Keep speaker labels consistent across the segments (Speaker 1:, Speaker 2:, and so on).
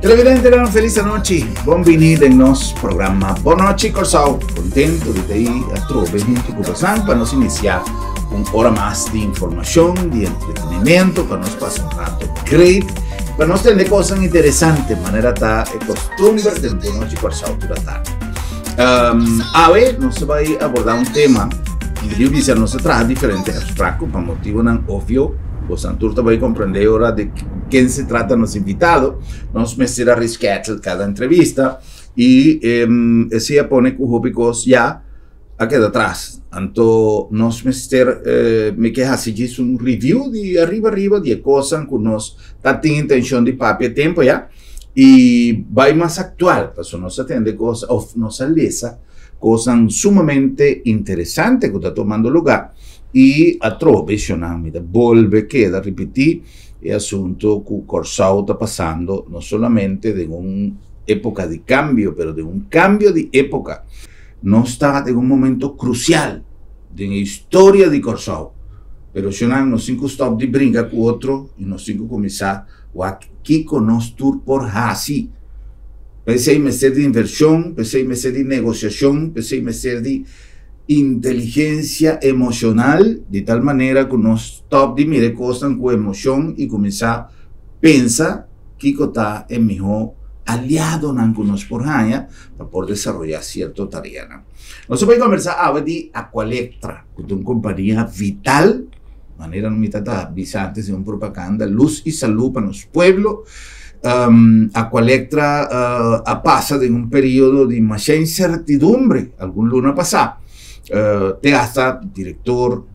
Speaker 1: Televidente, una felice noche. Benvenuti nel nostro programma. Buonanotte, Corsau. Contento di te a trovare junto con Corsau para nos iniciar hora más de información, de entretenimiento, para nos pasar un rato great, para nos tener cosas interesantes, de manera tal y costumbre del Buonanotte, Corsau por la tarde. Hoy nos va a abordar un tema y yo quisiera nos traer diferentes abstractos, por motivo no obvio. Vos Santurta vai compreender ahora de quién se trata nuestro invitado. Nos meter a reschedule cada entrevista y se pone cujopicos ya a quedar atrás. Anto nos meter me queja si es un review de arriba de cosas que nos tiene intención de papel tiempo ya y va más actual, pues nos atende cosas o nos alesa cosas sumamente interesantes que está tomando lugar. E a trovesionamida vuelve queda repetir el asunto que Corsau está pasando no solamente de una época de cambio, pero de un cambio de época. No está en un momento crucial de la historia de Corsau. Pero si no cinco stop de brinca con otro y no cinco comenzar aquí con nos tour por así. Pensé en meter de inversión, pensé en meter de negociación, pensé en meter de inteligencia emocional, de tal manera que nos stop de mirar cosas con emoción y comenzar a pensar que está el mejor aliado con nos por año para poder desarrollar cierta tarea. Nos voy a conversar ahora de Aqualectra, que es una compañía vital, de manera no mitad avisantes de una propaganda, luz y salud para los pueblos. Aqualectra pasa de un periodo de mucha incertidumbre, algún luna pasada. Te hasta director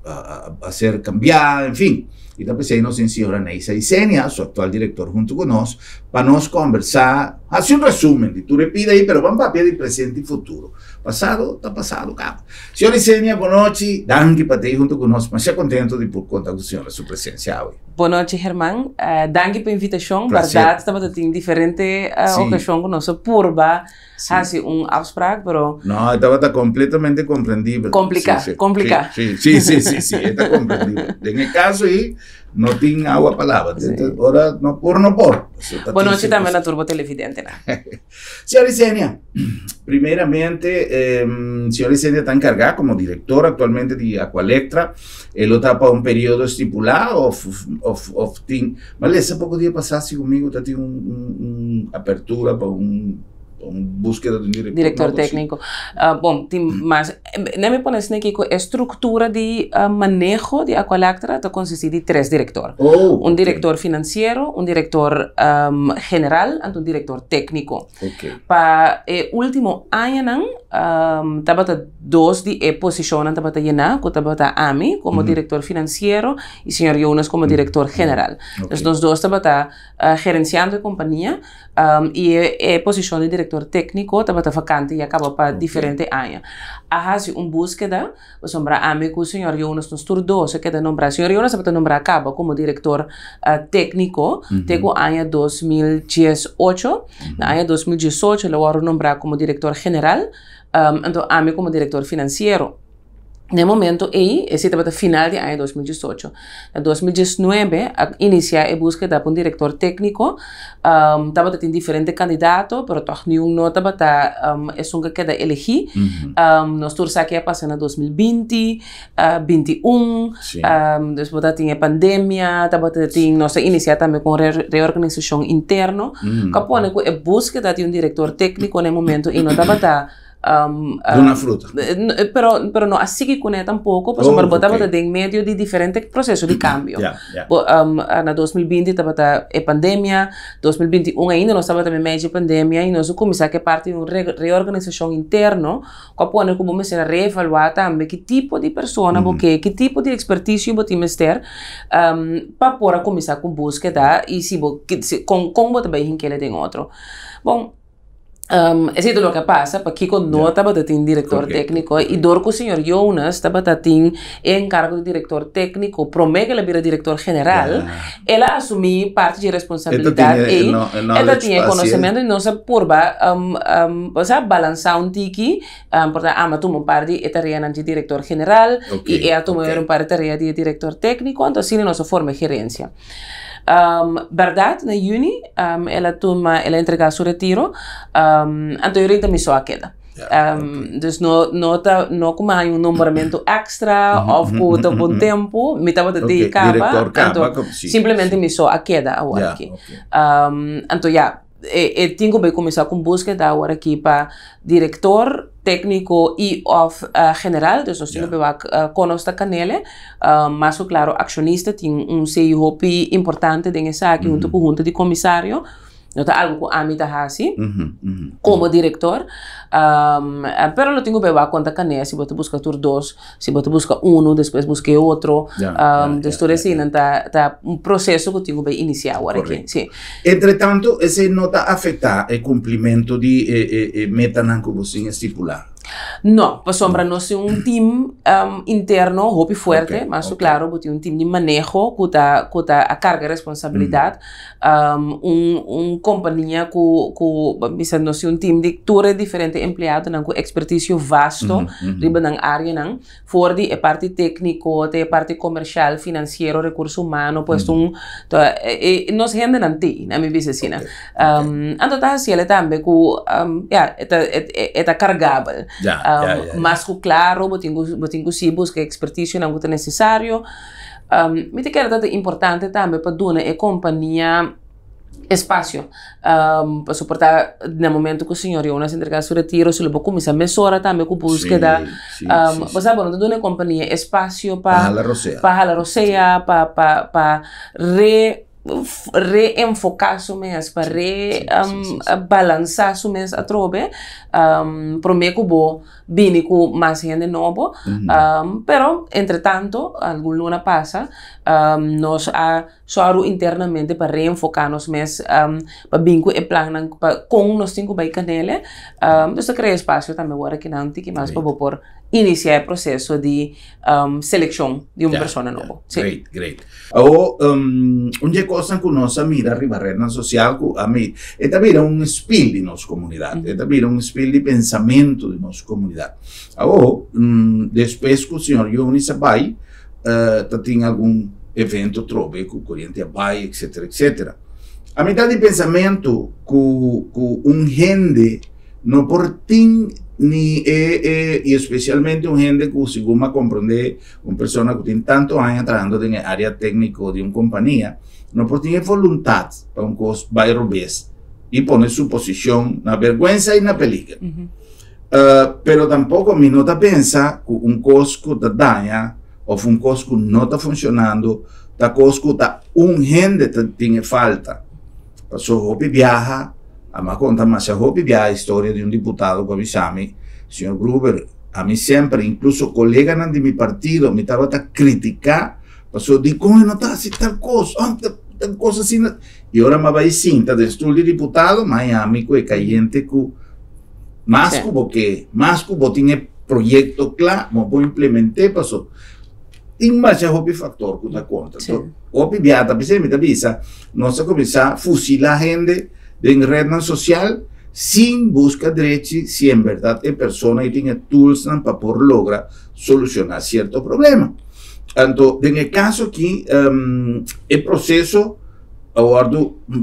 Speaker 1: a ser cambiado, en fin. Y también nos en señora Neisa Isenia, su actual director junto con nosotros, para nos conversar, hace un resumen de tu repida ahí, pero vamos a pedir el presente y futuro. Pasado, está pasado, cabrón. Señora Isenia, buenas noches, danke para ti junto con nosotros, mas estoy contento de por contar con su presencia hoy.
Speaker 2: Boa noite, Germán. Danke pela invitação. Verdade, estamos tendo diferente ocasião com nossa purba. Hace afspraak, pero...
Speaker 1: No, estaba completamente comprendible.
Speaker 2: Complicado.
Speaker 1: Sí, está comprendible. En el caso ahí, no tiene agua palabra. Ahora, no por.
Speaker 2: Boa noite também na turbo televidente, né?
Speaker 1: Señora Isenia, primeramente, señora Isenia está encargada como directora actualmente de Aqualectra. Él está para un periodo estipulado of thing. Vale, hace poco día pasaste conmigo, te tiene una apertura para búsqueda de un
Speaker 2: director técnico. Bom, mas nem me pones aqui que a estrutura de manejo de Aqualectra consiste de 3 diretores. Un director financiero, un director general e un director técnico. Para el último año, estaba 2 de posiciones estaba llena, que estaba Ami como director financiero y señor Jonas como director general. Entonces, los dos estaban gerenciando la compañía y la posición de director técnico estaba vacante y acabó para diferentes años. Hace una búsqueda, pues nombrar a mí que el señor Jonas nos turdó, se queda nombrado. El señor Jonas estaba nombrado acaba como director técnico, tengo año 2018, en año 2018 lo voy a nombrar como director general, entonces a mí como director financiero. No momento aí, esse estava no final de ano 2018. Em 2019, iniciar a búsqueda de um diretor técnico. Estava tendo diferentes candidatos, mas nenhum não estava que queda elegir. Nós todos aqui passamos em 2020, 2021, depois tinha pandemia, estava tendo nossa iniciar também com reorganização interna. Capone a búsqueda de um diretor técnico no momento e não estava
Speaker 1: una fruta.
Speaker 2: Pero no así que con él tampoco, pues estaba en medio de diferentes procesos de cambio. En 2020 estaba la pandemia, 2021 ainda no estaba en medio de pandemia y nos comenzamos a parte de una reorganización interna, que pone como me será reevaluar también qué tipo de persona, qué tipo de expertise yo tengo que para poder comenzar con búsqueda y si con también que le den otro. Bom, Es lo que pasa, para Kiko no estaba de director técnico y Dorco señor Jonas estaba de encargo de director técnico, promete que le vira director general, él asumí parte de responsabilidad y él tenía conocimiento y no se purba, o sea, balanzar un tiki, porque ama tomó un par de tareas de director general y ella tomó un par de tareas de director técnico, entonces no se forma gerencia. Verdad, na juni, ela entregou seu retiro, anteriormente me só a queda. Dus não como há nombramento extra, ou com um bom tempo, me estava de capa, então simplesmente me só a queda agora aqui. Então, tenho que começar com busca agora aqui para diretor técnico e of general, dus nós temos que conosco canele, mas claro, acionista tem CEO importante nessa aqui junto com junta de comissário. Não está algo que a mim está assim, como diretor, pero eu tenho que ver quanto canela, se você busca tur dois, se você busca depois busca outro, depois assim, tá processo que eu tenho que iniciar agora aqui. Sim.
Speaker 1: Entretanto, esse não está afetar o cumprimento de meta que você estipular.
Speaker 2: Não, para sombra nós temos time interno, hopi forte, mas claro, temos time de manejo que tá a carga de responsabilidade, companhia que nós temos time de todos diferentes empregados, com expertise vasto, riba na área não, fora de parte técnico, de parte comercial, financeiro, recurso humano, pues nós rende não tem, na minha visão assim, então tá assim, ele também que é cargável. Mas claro, botinho sim busca expertise não é necessário. Me te quero dar importante também para dar a companhia espaço para suportar no momento que o senhor Jonas entregar seu retiro, se ele vai começar a mesura também com búsqueda. Você sabe, não dar a companhia espaço para a roceia, para reenfocar-se mesmo, para balançar se mesmo a trobe, prometo que vou vir com mais gente nova, pero, entretanto, alguma passa, nós só internamente para reenfocar-nos mesmo, para vir com o plano, com nós temos que ir canela, então, criar espaço também agora que não tem mais para por iniciar o processo de seleção de uma pessoa nova.
Speaker 1: Great. Onde cosa que nós mira arriba rede social a mim é também espelho de nossa comunidade, é também espelho de pensamento de nossa comunidade. Agora, depois que o senhor Jonas vai, tem algum evento trove que o corrente vai, etc. A metade de pensamento que gente não tem ni e especialmente gente que se guma compreender uma pessoa que tem tanto anos trabalhando na área técnica de uma companhia não pode ter vontade para coisa vai robes e pôr sua posição na vergonha e na perigo. Pero tampouco me nota pensa que coisa que está danha ou coisa que não está funcionando, tá coisa que tá gente tem falta. Passou hopi viaja. Ma conta ma se a história de deputado que avisami, senhor Gruber, a mim sempre, incluso colega de meu partido, me estava a criticar, passou de como não está assim tal coisa assim, e agora me vai sim, está dentro de deputado, mas a mim que é caiente que mais que tinha projeto claro, mas vou implementar, passou. Tem mais outro fator que está contra. Outro viada, me avisa, nós começar a fusilar gente em rede social sem buscar direitos se em verdade a pessoa tem tools para por lograr solucionar certo problema. Então, no caso aqui, o processo agora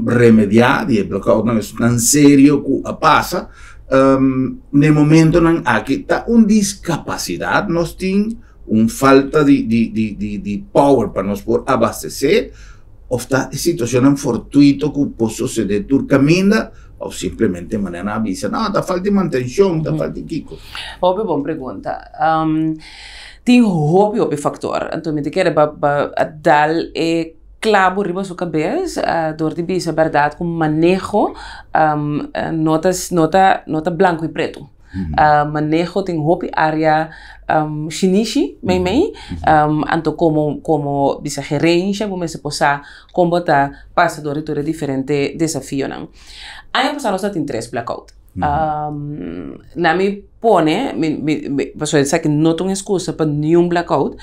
Speaker 1: remediar e bloquear não é tão sério que passa. No momento não aqui está uma discapacidade, nós temos uma falta de power para nos por abastecer. Ou está a situação fortuita que pode suceder por caminho, ou simplesmente de maneira avisa, não, está falta de manutenção, está falta de Kiko.
Speaker 2: Boa pergunta. Tem outro fator, então me quero dar clavo riba sua cabeça, dor de bisa verdade com manejo, nota branco e preto. Manejo tem hopi área shinishi anto como bisa gerência como se possa como tá passador de diferente desafio não aí passar nós tem três blackout Na mi pone, so sa que não tem excusa para nenhum blackout,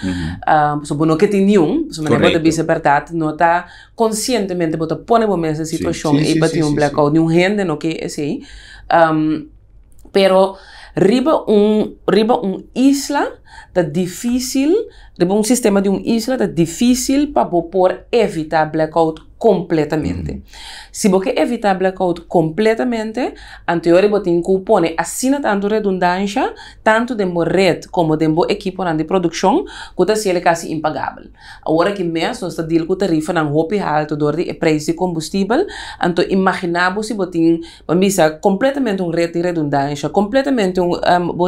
Speaker 2: so não que tem nenhum, so me bota bisa verdade, não tá conscientemente bota pone bom nessa situação e para ter um blackout, nenhum rende no que é assim, pero riba isla tá difícil, riba sistema de isla tá difícil para por evitar blackout completamente. Se você evitar blackout completamente, anterior você tem que pôr assim tanto redundância, tanto de rede como de equipo de produção, que está sendo quase impagável. Agora que mesmo nós estamos com tarifa não hope alto do preço de combustível, então imaginamos se você tem completamente rede de redundância, completamente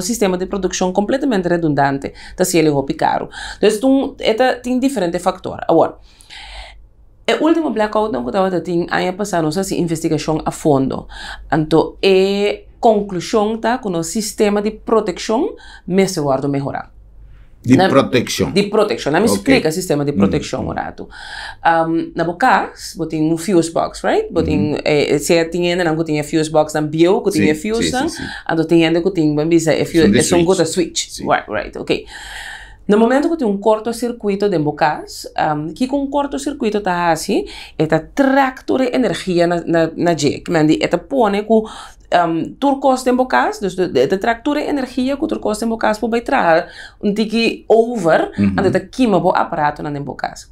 Speaker 2: sistema de produção completamente redundante, está sendo hope caro. Então, tem diferentes fatores. Agora, o último blackout não estava tendo ano passado nossa investigação a fundo. Então, a conclusão tá que o sistema de proteção se guarda melhorar.
Speaker 1: De proteção.
Speaker 2: De proteção. Não me explica o sistema de proteção, Morato. Na boca's, você tem fuse box, right? Se tem ainda não tinha fuse box, não bio, que tinha fuse, então tem ainda que tinha, é um switch. Right, ok. No momento que tem cortocircuito de bocas, que com cortocircuito está assim, esta tractura energia na jack, mandi, esta põe com turcos de bocas, dus esta tractura energia com turcos de bocas por baitar tiki over, anda esta queima o aparato na bocas.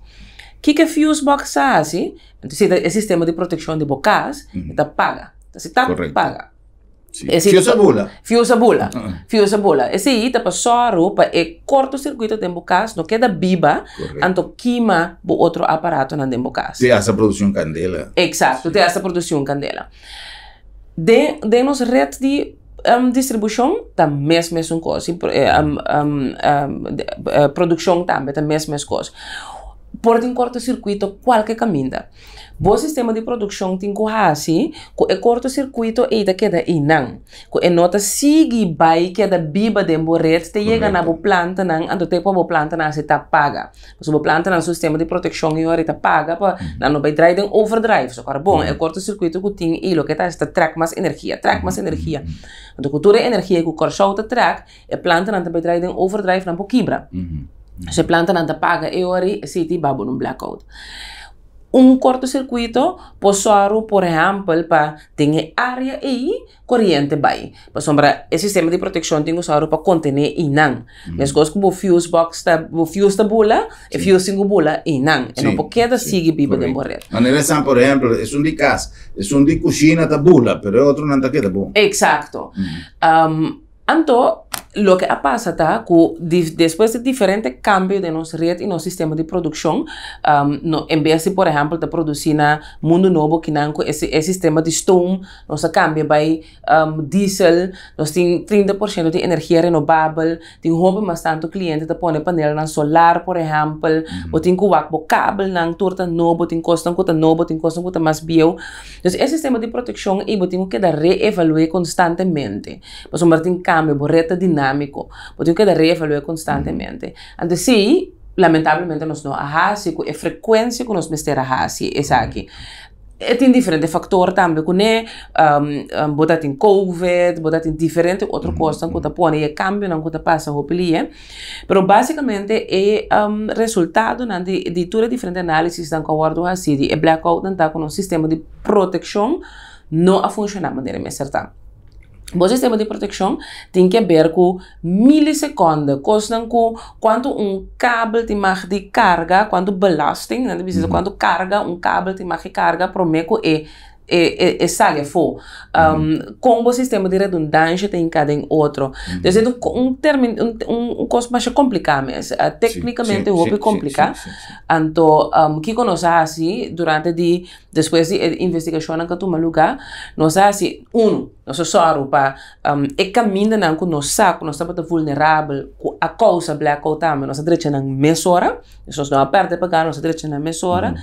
Speaker 2: Que fuse box assim, então o sistema de proteção de bocas, esta paga, então se paga.
Speaker 1: Fiusa bula.
Speaker 2: Fiusa bula. Esse aí tá passando para o cortocircuito de bocas, não queda biba, então queima o outro aparato na bocas.
Speaker 1: Tem essa produção candela.
Speaker 2: Exato, tem essa produção candela. De nos rede de distribuição, tá mesma coisa. Produção também tá mesma coisa. Por um cortocircuito, qualquer caminho. O sistema de produção tem que assim, que o cortocircuito ainda queda inang. Que a nota sigue vai que da biba de rede te chega na planta nang, ando te po planta na se tá paga. Mas o planta na sistema de proteção e ora tá paga pa na no vai drive overdrive. So cara bom, o cortocircuito que tem e lo que tá esta track mais energia. Então que toda energia que o corso tá track, a planta na vai drive overdrive na po quebra. Se a planta não paga e ora se ti babo num blackout. Cortocircuito pode usar, por exemplo, para ter área e corrente vai. Por sombra, o sistema de proteção tem que usar para conter inang. Mas coisa como o fuse box o fuse da bula, o fuse single bula inang. E não pode queda sigue biba de morrer.
Speaker 1: Maneira por exemplo, é de casa, é de cozinha da bula, mas outro não tá queda bom.
Speaker 2: Exato. Então, lo que pasa tá que depois de diferentes cambios de nossa rede e nosso sistema de produção, em vez de, por exemplo, de produzir na mundo novo que não esse sistema de stone, nossa cambia vai diesel, nós tem 30% de energia renovável, tem bastante cliente que põe painel na solar, por exemplo, ou tem que o cabo na torta novo, tem custa novo, tem custa mais bio. Então, esse sistema de proteção e tem que reevaluar constantemente. Por exemplo, tem cambio, reta dinâmico, tem que reevaluar constantemente. Então, sim, lamentavelmente, nós não arrasamos com a frequência que nós arrasamos, é aqui. Tem diferentes fatores também, que botar tem COVID, botar tem diferentes outras coisas que põe e cambio não que passa o pelia, mas basicamente é resultado de toda diferente análise que guardo assim, e blackout não está com um sistema de proteção não a funcionar de maneira mais certa. O sistema de proteção tem que ver com milissegundos, quanto cabo tem mais de carga, quanto belasting, quanto carga cabo tem mais de carga, prometo saga for. Com o sistema de redundância tem cada outro. Então, coisa mais complicada mesmo. Tecnicamente, é complicado. Então, o que nós fazemos durante depois de investigação que tu lugar, nós fazemos nós só para o caminho que nós sabemos, nós estamos vulnerável a causa blackout também, nós direito na mesura, nós não aperta para nós direito na mesura,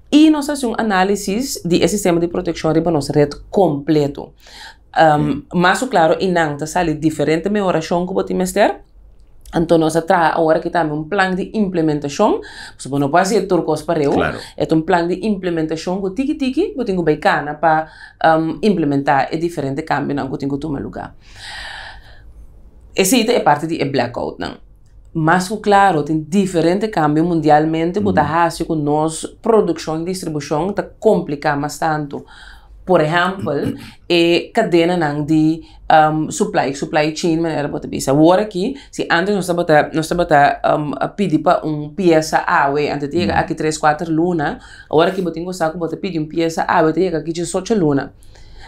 Speaker 2: e nós fazemos análise de sistema de proteção para nossa rede completo. Mas claro, e não está saindo diferente melhoração que você ter. Então, nós traz agora que temos plano de implementação. Você não pode ser turcos para eu.
Speaker 1: Claro.
Speaker 2: É plano de implementação que tiki-tiki, eu tenho bacana para implementar diferente câmbio que eu tenho que tomar lugar. Essa é parte de blackout, não? Mas, claro, tem diferente câmbio mundialmente, que está com nós produção e distribuição, está complicado bastante. Por exemplo, a cadena de supply chain, maneira para bisa. Agora aqui, se antes nós estamos a pedir para peça AWE, antes de aqui 3, 4 luna, agora aqui eu tenho que pedir peça AWE, chega aqui 18 luna.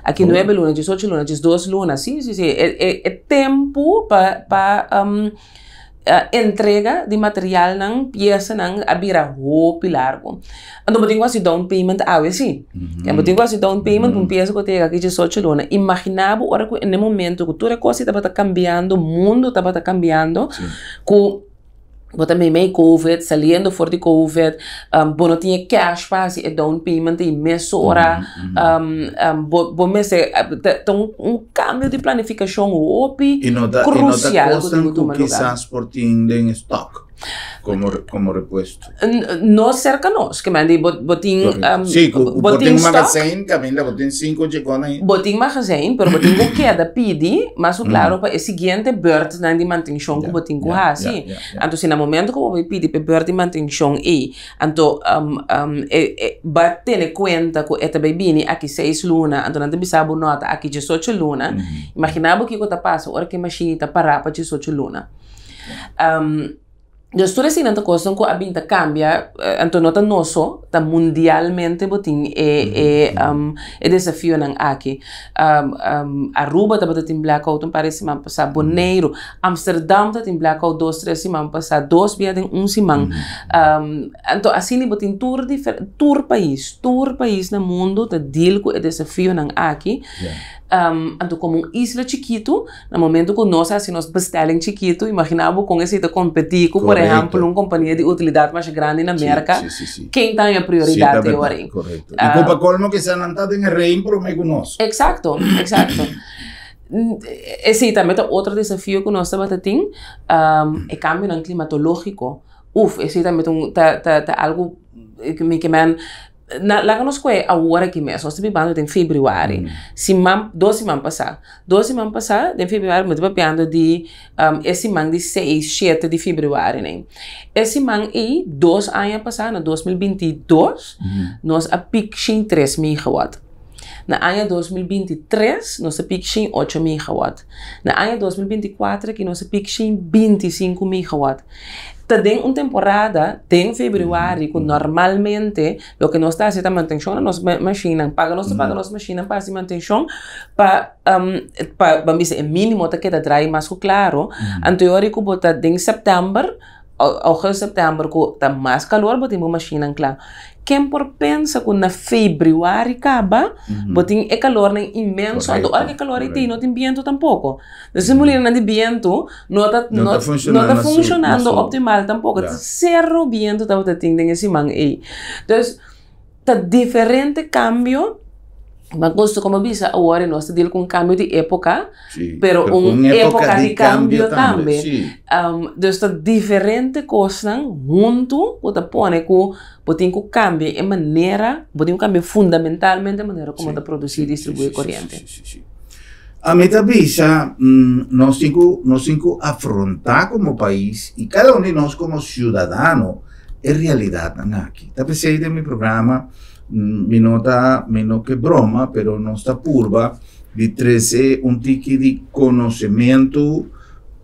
Speaker 2: Aqui 9 luna, 18 luna, 12 luna, sim. É tempo para entrega de material nang peça nang abira roupa largo. Então eu tenho down payment sim. Eu tenho down payment um peça que tem aqui de luna. Imaginava ora que no momento que toda coisa estava cambiando, o mundo estava cambiando, com também meio Covid, saliendo fora de Covid, não tinha cash para fazer down payment e mês hora, então cambio de planificação crucial
Speaker 1: que quizás por ti em stock. Como repuesto.
Speaker 2: No cerca nós, que mandi botin
Speaker 1: botin magazine, caminda botin 5 chegona aí.
Speaker 2: Botin magazine, pero botin o queda pedi, mas claro para o seguinte beurt na de manutenção que botin com assim. Então se no momento que eu pedi para beurt de manutenção e então bater conta que eta bebini aqui 6 luna, então não bisabo nota aqui 18 luna. Imaginava que o que passa, hora que a máquina tá parar para 18 luna. Dus toda essa coisa que a vida cambia, então nota nosso, tá mundialmente botin é desafio nang aqui. Aruba tá botin blackout parece man passar Bonaire, Amsterdam tá tem blackout 2, 3 semana passar 2 dia tem 1 semana. Então assim botin tour país no mundo tá deal com desafio nang aqui. Então como isla chiquito, no momento que nós assim nós bestellen chiquito, imaginava com esse competir com por exemplo uma companhia de utilidade mais grande na América, quem tem a prioridade agora?
Speaker 1: Correto. E como colmo que se não está em reino por meio conosco.
Speaker 2: Exato. Esse também é outro desafio que nós estamos tendo, é cambio climatológico. Esse também tá algo que me lá que nós conhecemos agora que mesmo, nós estamos falando em fevereiro. Duas semanas passadas, em fevereiro, nós estamos falando de esse semana de 6, 7 de fevereiro. Né? Esse semana aí, 2 anos passados, em 2022, nós apicamos 3 megawatt. No ano 2023, nós apicamos 8 megawatt. No ano 2024, que nós apicamos 25 megawatt. Tem uma temporada, tem fevereiro, que normalmente o que nós estamos fazendo é manutenção na nossa máquina, paga nossa máquina para fazer manutenção, para o mínimo que queda dry, mas claro, anteriormente, em setembro, agosto, setembro, que está mais calor, botamos a máquina claro. Quem por pensa que na fevereiro acaba, botin é calor imenso, então hora que calor tem, não tem vento tampouco. Então se mulher não tem vento, não está funcionando optimal tampouco. Zero vento está tendo nesse man aí. Então, está diferente cambio. Mas gosto como bisa agora nós estamos com cambio de época, pero uma época de cambio também. Então está diferente coisa junto, você põe que tem que cambiar de maneira, tem que cambiar fundamentalmente a maneira como está produzir e distribuir corrente.
Speaker 1: A meta bisa nós temos que afrontar como país e cada um de nós como cidadão é realidade aqui. Está presente no meu programa. Mi nota menos que broma, pero no está purva, de trazer un tipo de conocimiento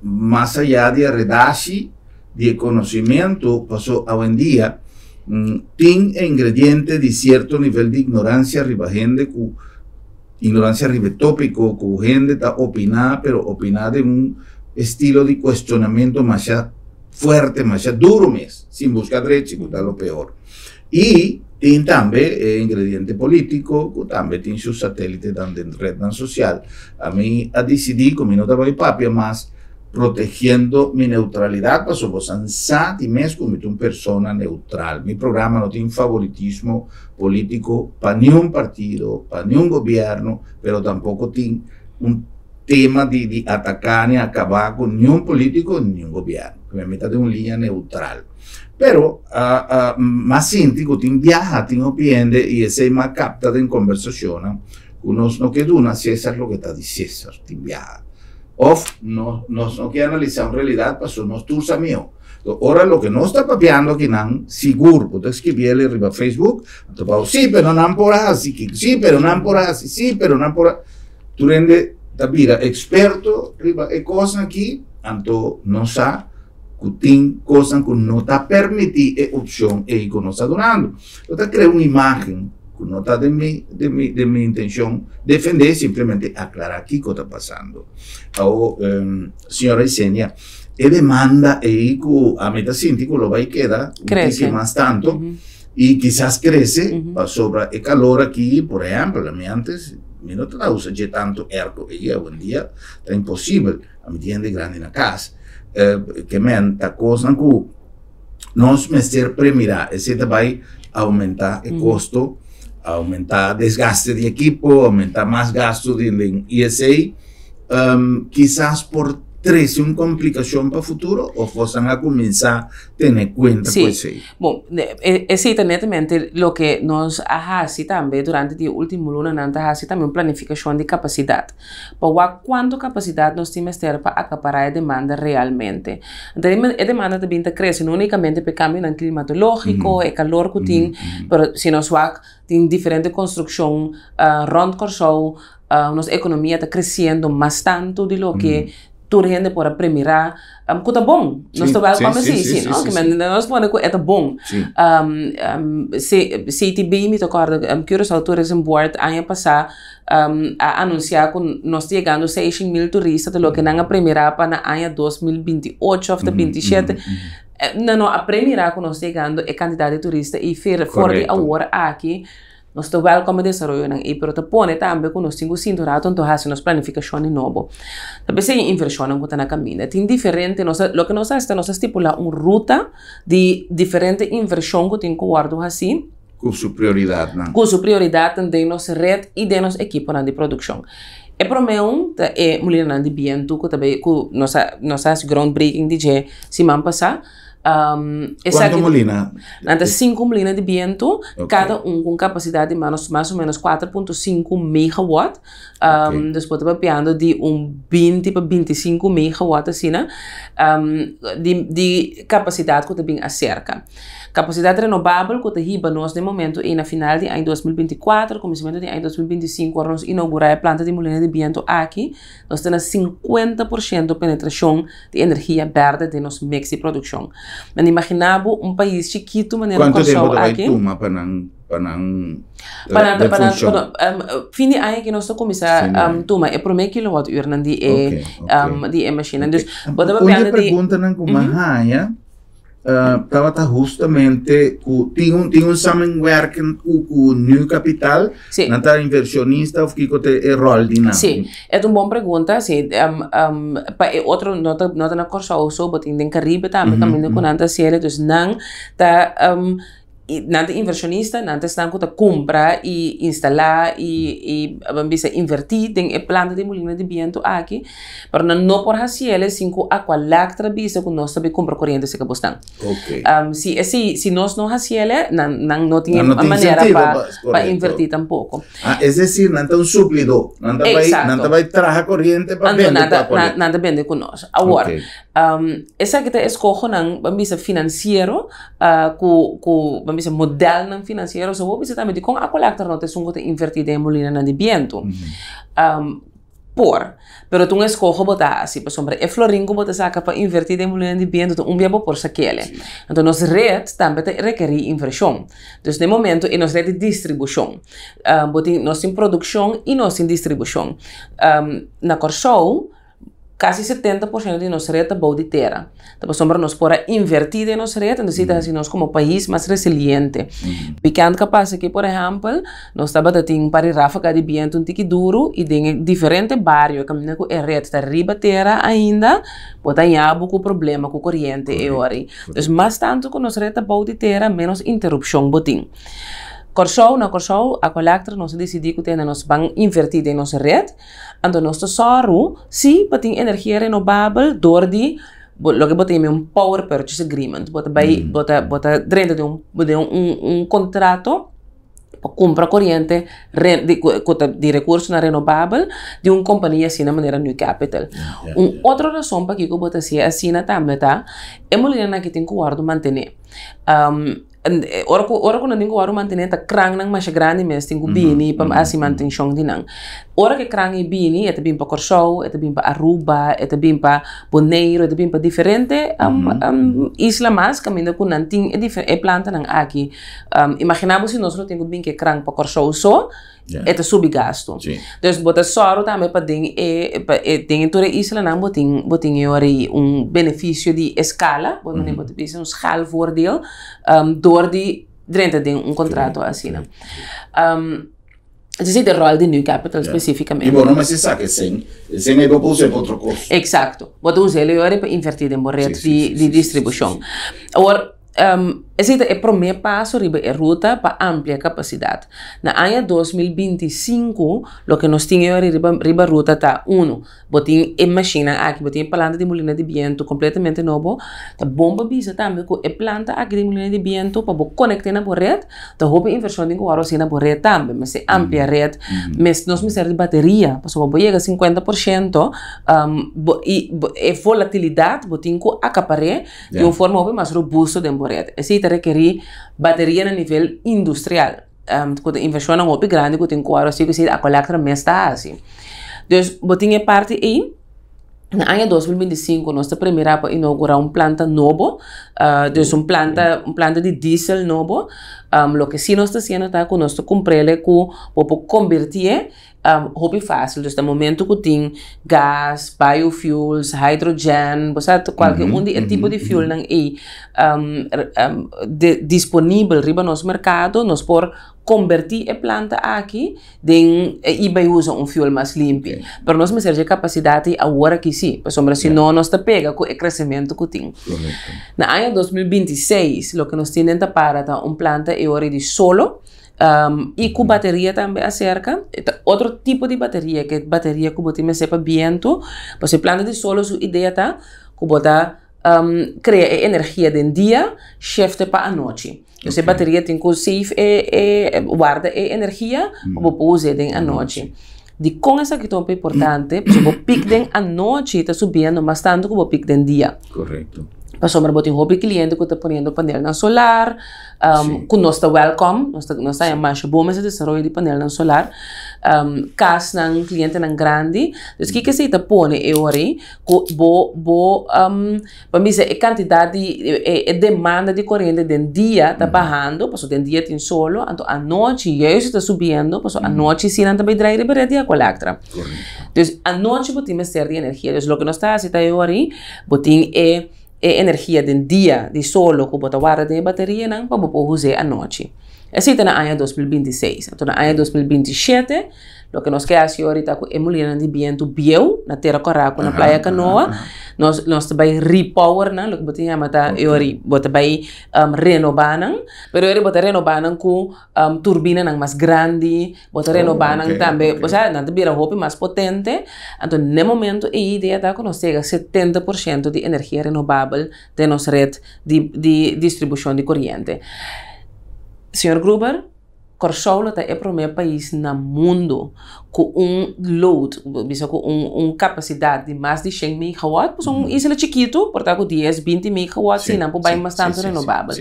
Speaker 1: más allá de redashi, de conocimiento, pasó hoy en día, tiene ingredientes de cierto nivel de ignorancia arriba gente, ignorancia arriba tópico, que gente está opinada, pero opinada en un estilo de cuestionamiento más fuerte, más duro, sin buscar derecho, que está lo peor. Y tem também ingrediente político, também tem seus satélites em rede social. A mim, a decidir, como não estava em papel, mas protegendo minha neutralidade, para só você ansar mesmo como uma pessoa neutral. Meu programa não tem favoritismo político para nenhum partido, para nenhum governo, mas tampouco tem tema de atacar e acabar com nenhum político, nenhum governo. A metade é uma linha neutral. Pero, mas sinto que tem viaja, tem opinião e essa é uma captada em conversação. Nós não queremos César o que está de César, tem viaja. Ou nós não queremos analisar a realidade, mas nós todos amigos. Ora, o que nós está papiando aqui, não, seguro, pode escrever ele no Facebook, então, sim, pero não por assim, sim, pero não por assim, sim, pero não por assim. Tu rende, da vida, experto, e coisa aqui, então, não sabe, que tem coisa que não está permitindo, é opção, e que não está dando. Então, cria uma imagem, que não está de minha intenção, defender, simplesmente aclarar aqui o que está passando. Então, senhora Isenia, e demanda e a meta síntico lo vai quedar un poco más tanto y quizás crece sobre el calor aquí, por ejemplo, antes no te usa ya tanto ergo y hoy en día es imposible a mi tienda grande en la casa que me anta cosa que nos meter premirar ese va a aumentar el costo, aumentar desgaste de equipo, aumentar más gasto de ISA, quizás por uma complicação para o futuro ou possam começar a ter conta com isso?
Speaker 2: Bom, exatamente o que nós fazemos também durante o último ano, nós fazemos também uma planificação de capacidade. Para quanto capacidade nós temos ter para acaparar a demanda realmente. Então, a demanda também cresce não unicamente por cambio climatológico, o calor que tem, mas se nós tem diferente construção rond Corsou, nossa economia está crescendo mais tanto de lo que toda gente pode premirar, que tá bom. Nós trabalhamos como assim, não? Que nós podemos que é bom. Se te bem me tocar, que os autores em board ano passado a anunciar que nós chegando 6.000 turistas, de lo que não a premirar para o ano 2028 ou 2027. Não a premirar que nós chegando é quantidade de turistas e fora de agora aqui. Nós estamos como desenvolvendo e pero te pone também que nós temos cinturado então fazemos nossa planificação de novo. Também se inversão não está na caminho. Tem diferente, o que nós estamos estipular uma ruta de diferente inversão que tem que guardar assim.
Speaker 1: Com sua prioridade, não?
Speaker 2: Com sua prioridade de nossa rede e de nosso equipo de produção. E para mim é mulher de viento que também nós groundbreaking de semana passada.
Speaker 1: Quanto molina?
Speaker 2: Nada 5 molinas de viento, cada com capacidade de mais ou menos 4.5 megawatt. Depois estava piando de 20 para 25 megawatt assim, de capacidade que também acerca. Capacidade renovável que está nós no momento e na final de ano 2024, começamento de ano 2025, quando nós inaugurar a planta de molina de viento aqui, nós temos 50% de penetração de energia verde de nosso mix de produção. Mas imaginava país chiquito, maneira
Speaker 1: quanto tempo vai tomar para não
Speaker 2: fim de ano que nós começar a tomar é por meio kWh de máquina.
Speaker 1: Uma pergunta não como estava justamente tinha samenwerking com New Capital, não está inversionista ou que tem rol de nada.
Speaker 2: Sim, é uma boa pergunta. Sim, outro nota na Corsou, mas tem em Caribe também caminho com nada sério, então não está nada inversionista, nada está com comprar e instalar e invertir em a planta de molina de viento aqui, para não por fazer cinco aqualactra bisa com nós também compra corrente se cabostan. Se nós não fazer, não tem maneira para invertir tampouco.
Speaker 1: É decir, não tem suplido, não vai trazer corrente para vender.
Speaker 2: Nada vende com nós. Agora, essa que escolhe não bisa financeiro, com model não financeiro, so vou visitar com a collector não tem que invertir em molina de viento. Pero tu escolhe botar assim, por exemplo, é florinho botar saca para invertir em molina de viento, então dia por saquele. Então nossa rede também requer inversão. Então no momento é nossa rede de distribuição. Nós temos produção e nós temos distribuição. Na Corsou quase 70% de nossa rede é boa de terra. Então, para nós poder invertir em nossa rede, então, nós como país mais resiliente. Pequeno capaz aqui, por exemplo, nós estamos tendo para ráfaga de viento um tique duro e tem diferente bairro, caminho com a rede está riba terra ainda, pode ter pouco problema com corrente e ori. Então, mais tanto que nossa rede é boa de terra, menos interrupção botim. Corsou, a collector, nós decidimos que nós vamos invertir em nossa rede. Então, nós estamos sim, para ter energia renovável, door die lo que botei um power purchase agreement, bota dentro de um contrato para comprar corrente de recursos renováveis de uma companhia assim na maneira New Capital. Outra razão para que eu botei assim também tá é mulher que tem que guardar manter. Ora quando tenho que manter tá krang nang mas grande mas tenho bini para assim manter chão de nang. Ora que krang e bini é também para Corsou, é também para Aruba, é também para Bonaire, é também para diferente isla mais caminho com nanting é planta nang aqui. Imaginamos se nós não temos bem que krang para Corsou só é subgasto. Então botar só também para tem toda isla não botem um benefício de escala, botem um schaalvoordeel door die dentro de um contrato assim. Esse é o rol de New Capital especificamente.
Speaker 1: E bom, mas você sabe que sem é para usar para outro custo.
Speaker 2: Exato. Botar usar ele para invertir em rede de distribuição. Agora esse é o primeiro passo riba a ruta para ampliar capacidade. Na ano 2025, o que nós tínhamos riba ruta tá botin a máquina aqui, botin a planta de molina de viento completamente novo, a bomba bisa também com a planta aqui de molina de viento para conectar na rede, tá roupa inversão de guarda assim na rede também, mas se amplia a rede, mas nós precisamos de bateria, para só chega a 50%, e volatilidade botin com acaparar de uma forma mais robusta de rede. Esse requerir bateria no nível industrial. Quando inversão é um grande, quando tem quadro assim, que a coleta mais está assim. Então, botinha parte aí. No ano 2025, nós estamos primeiro para inaugurar planta novo, planta de diesel novo. O que sim nós estamos fazendo é que nós estamos comprando para convertir hobby fácil. Então, no momento que tem gás, biofuels, hidrogênio, qualquer tipo de fuel disponível no nosso mercado, nós podemos convertir a planta aqui e vai usar fuel mais limpo. Mas nós temos a capacidade agora que sim, porque senão nós está pega com o crescimento que tem. No ano 2026, o que nós temos para planta é de solo, e com bateria também acerca. Outro tipo de bateria, que é bateria que você me para viento, porque planta de solo, sua ideia está que você cria energia de dia, shift para a noite. Então, a bateria tem que save guarda energia para usar a noite. De com essa que é importante, porque o pico à noite está subindo mais tanto que o pico do dia.
Speaker 1: Correto.
Speaker 2: Para sombra botin hobby cliente que está ponendo painel solar, que nós está welcome, nós está em mais bom esse desenvolvimento de painel solar, casa ng cliente ng grande, então que se está pone é ori, para mim a quantidade de demanda de corrente do dia está bajando, porque o dia tem solo, então a noite isso está subindo, porque a noite sim não vai drive para dia colecta. Então a noite botin ser de energia, então o que nós está assim é ori, botin energia do dia de solo que bota guarda de bateria não para poder usar à noite. Esse é na ano 2026. Então na ano 2027, o que nós queremos ahorita com a mulher de viento bio na terra coraco na praia Canoa, nós vai repower na, o que bota chama tá bota vai renovar não, pero bota renovar não com turbina não mais grande, bota renovar não também, ou seja, não vira roupa mais potente. Então no momento a ideia tá que nós chega 70% de energia renovável de nossa rede de distribuição de corrente. Senhor Gruber, Corsou é o primeiro país no mundo com load, com capacidade de mais de 100 MW, porque uma isla chiquito, portanto 10, 20 MW, sim, não pode bastante renovável.